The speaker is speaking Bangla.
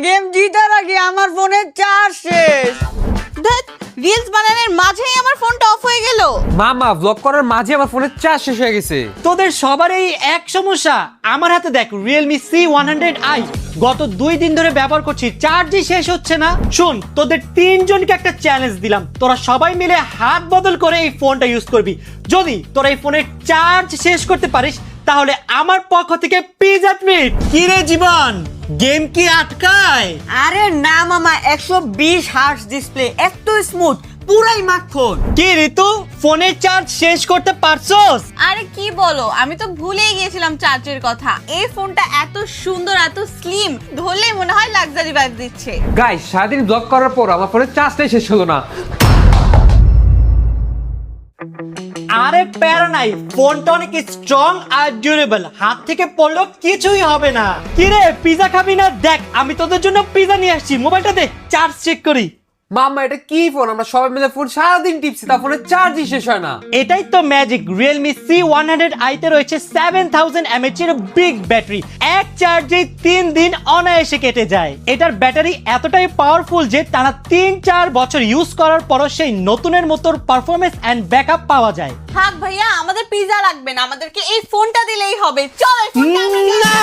গেম জিতার আগে আমার ফোনের চার্জ শেষ। ধ্যাৎ, রিলস বানানোর মাঝেই আমার ফোনটা অফ হয়ে গেল। মামা ব্লগ করার মাঝে আমার ফোনের চার্জ শেষ হয়ে গেছে। তোদের সবার এই এক সমস্যা। আমার হাতে দেখ Realme C100i, গত 2 দিন ধরে ব্যবহার করছি, চার্জই শেষ হচ্ছে না। শুন, তোদের 3 জনকে একটা চ্যালেঞ্জ দিলাম, তোরা সবাই মিলে হাত বদল করে এই ফোনটা ইউজ করবি। যদি তোরা এই ফোনের চার্জ শেষ করতে পারিস তাহলে আমার পক্ষ থেকে পিজা ট্রিট। কি রে জীবন, গেম কি আটকায়? আরে না মামা, 120 হার্টজ ডিসপ্লে, এত স্মুথ, পুরাই মাখন। কি ঋতু, ফোনের চার্জ শেষ করতে পারছস? আরে কি বলো, আমি তো ভুলেই গিয়েছিলাম চার্জের কথা। এই ফোনটা এত সুন্দর, এত স্লিম, ধরলে মনে হয় লাক্সারি ভাইব দিচ্ছে। গাইস, সারাদিন ব্লগ করার পর আমার ফোনের চার্জটাই শেষ হলো না। আরে প্যারা নাই, ফোনটা অনেক স্ট্রং আর ডিউরেবল, হাত থেকে পড়লেও কিছুই হবে না। কি রে, পিজা খাবি না? দেখ আমি তোদের জন্য পিজা নিয়ে আসছি, মোবাইলটা দে, চার্জ চেক করি। মামা এটা কি ফোন? আমরা সবাই মিলে ফোন সারাদিন টিপছি, তার ফোনের চার্জই শেষ হয় না। এটাই তো ম্যাজিক। Realme C100i তে রয়েছে 7000 mAh এর বিগ ব্যাটারি, এক চার্জে 3 দিন অনায়াসে কেটে যায়। এটার ব্যাটারি এতটাই পাওয়ারফুল যে টানা 3-4 বছর ইউজ করার পরও সেই নতুনের মতো পারফরম্যান্স এন্ড ব্যাকআপ পাওয়া যায়। থাক ভাইয়া, আমাদের পিজা লাগবে না, আমাদেরকে এই ফোনটা দিলেই হবে। চল এই ফোনটা আমরা না!